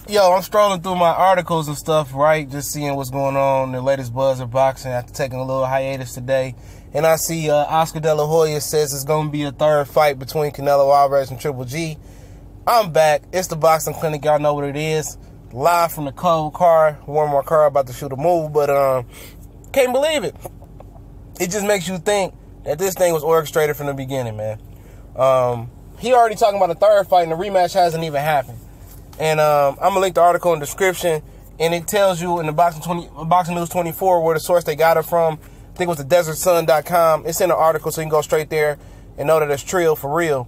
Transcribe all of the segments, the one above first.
Yo, I'm strolling through my articles and stuff, right? Just seeing what's going on, the latest buzz of boxing after taking a little hiatus today. And I see Oscar De La Hoya says it's going to be a third fight between Canelo Alvarez and Triple G. I'm back. It's the Boxing Clinic. Y'all know what it is. Live from the cold car. One more car about to shoot a move, but can't believe it. It just makes you think that this thing was orchestrated from the beginning, man. He already talking about a third fight, and the rematch hasn't even happened. And I'm going to link the article in the description, and it tells you in the Boxing News 24 where the source they got it from. I think it was the desertsun.com. It's in the article, so you can go straight there and know that it's trill for real.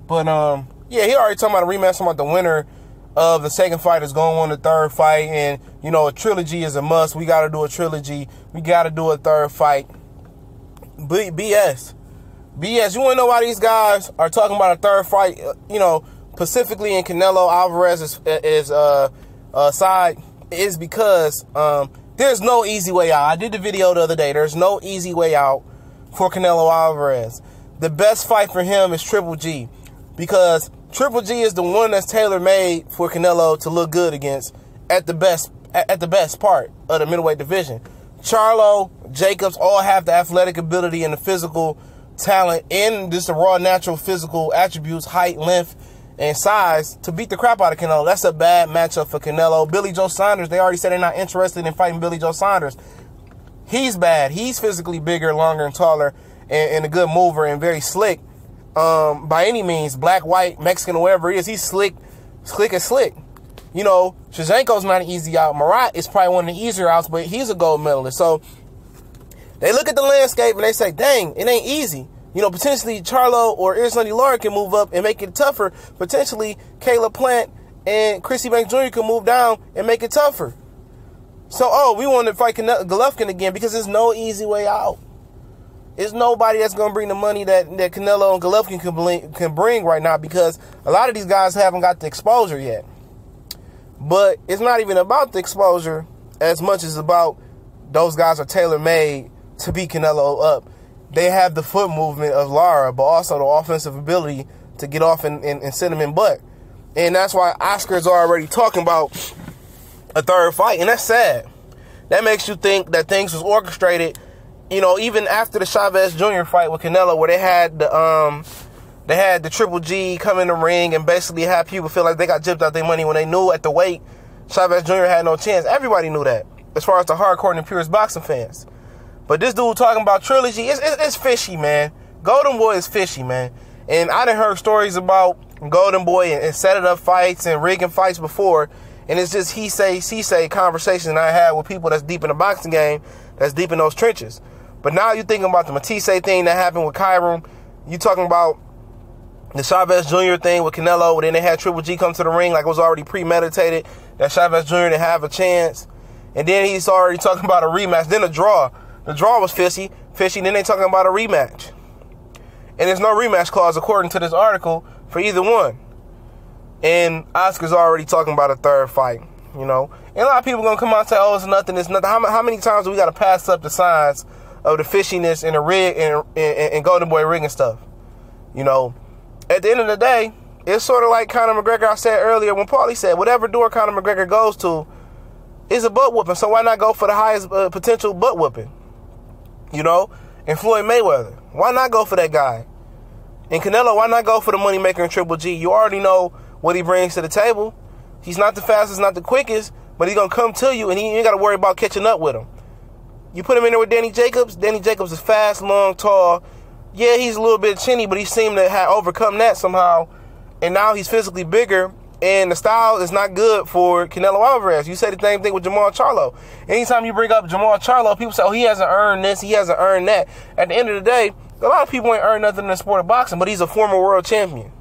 But, yeah, he already talking about a rematch, talking about the winner of the second fight is going on the third fight. And, you know, a trilogy is a must. We got to do a trilogy. We got to do a third fight. BS. You want to know why these guys are talking about a third fight, you know, specifically in Canelo Alvarez's side, is because there's no easy way out. I did the video the other day. There's no easy way out for Canelo Alvarez. The best fight for him is Triple G, because Triple G is the one that's tailor-made for Canelo to look good against at the best part of the middleweight division. Charlo, Jacobs all have the athletic ability and the physical talent and just the raw natural physical attributes, height, length, and size to beat the crap out of Canelo. That's a bad matchup for Canelo. Billy Joe Saunders, they already said they're not interested in fighting Billy Joe Saunders. He's bad. He's physically bigger, longer, and taller, and a good mover and very slick. By any means, black, white, Mexican, whatever he is, he's slick as slick. You know, Shevchenko's not an easy out. Marat is probably one of the easier outs, but he's a gold medalist. So they look at the landscape and they say, dang, it ain't easy. You know, potentially Charlo or Ersonny Lara can move up and make it tougher. Potentially Caleb Plant and Chrissy Banks Jr. can move down and make it tougher. So, we want to fight Golovkin again because there's no easy way out. There's nobody that's going to bring the money that Canelo and Golovkin can bring right now, because a lot of these guys haven't got the exposure yet. But it's not even about the exposure as much as about those guys are tailor-made to beat Canelo up. They have the foot movement of Lara, but also the offensive ability to get off and send him in butt. And that's why Oscar's already talking about a third fight, and that's sad. That makes you think that things was orchestrated, you know, even after the Chavez Jr. fight with Canelo, where they had the Triple G come in the ring and basically have people feel like they got gypped out their money when they knew at the weight Chavez Jr. had no chance. Everybody knew that, as far as the hardcore and purest boxing fans. But this dude talking about trilogy, it's fishy, man. Golden Boy is fishy, man. And I done heard stories about Golden Boy and setting up fights and rigging fights before. And it's just he say conversations I had with people that's deep in the boxing game, that's deep in those trenches. But now you're thinking about the Matisse thing that happened with Kyron. You talking about the Chavez Jr. thing with Canelo, where then they had Triple G come to the ring like it was already premeditated, that Chavez Jr. didn't have a chance. And then he's already talking about a rematch, then a draw. The draw was fishy, then they talking about a rematch. And there's no rematch clause, according to this article, for either one. And Oscar's already talking about a third fight, you know. And a lot of people going to come out and say, oh, it's nothing. How many times do we got to pass up the signs of the fishiness and the rig and Golden Boy rigging stuff? You know, at the end of the day, it's sort of like Conor McGregor, I said earlier, when Paulie said, whatever door Conor McGregor goes to is a butt whooping. So why not go for the highest potential butt whooping? You know, and Floyd Mayweather, why not go for that guy? And Canelo, why not go for the moneymaker in Triple G? You already know what he brings to the table. He's not the fastest, not the quickest, but he's going to come to you, and you ain't got to worry about catching up with him. You put him in there with Danny Jacobs. Danny Jacobs is fast, long, tall. Yeah, he's a little bit chinny, but he seemed to have overcome that somehow. And now he's physically bigger, and the style is not good for Canelo Alvarez. You say the same thing with Jamal Charlo. Anytime you bring up Jamal Charlo, people say, oh, he hasn't earned this, he hasn't earned that. At the end of the day, a lot of people ain't earned nothing in the sport of boxing, but he's a former world champion.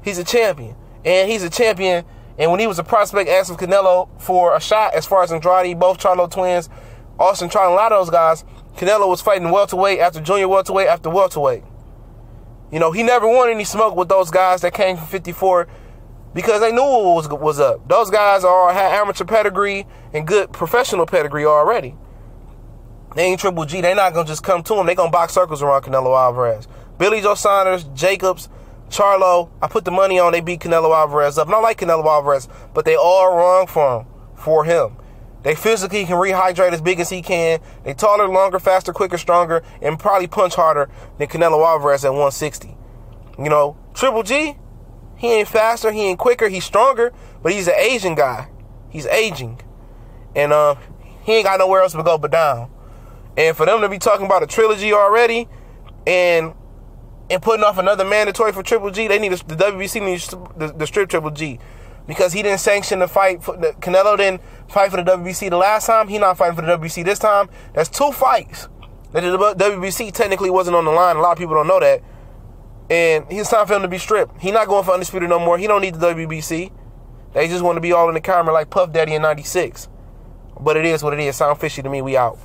He's a champion. And he's a champion. And when he was a prospect, asked of Canelo for a shot, as far as Andrade, both Charlo twins, Austin Charlo, a lot of those guys, Canelo was fighting welterweight after junior welterweight after welterweight. You know, he never won any smoke with those guys that came from 54 because they knew what was up. Those guys had amateur pedigree and good professional pedigree already. They ain't Triple G. They not going to just come to him. They going to box circles around Canelo Alvarez. Billy Joe Saunders, Jacobs, Charlo, I put the money on they beat Canelo Alvarez up. And I like Canelo Alvarez, but they all wrong for him. They physically can rehydrate as big as he can. They taller, longer, faster, quicker, stronger, and probably punch harder than Canelo Alvarez at 160. You know, Triple G, he ain't faster, he ain't quicker, he's stronger, but he's an Asian guy. He's aging. And he ain't got nowhere else to go but down. And for them to be talking about a trilogy already and putting off another mandatory for Triple G, the WBC needs to strip Triple G. Because he didn't sanction the fight. Canelo didn't fight for the WBC the last time. He not fighting for the WBC this time. That's 2 fights that the WBC technically wasn't on the line. A lot of people don't know that. And it's time for him to be stripped. He not going for Undisputed no more. He don't need the WBC. They just want to be all in the camera like Puff Daddy in 96. But it is what it is. Sound fishy to me. We out.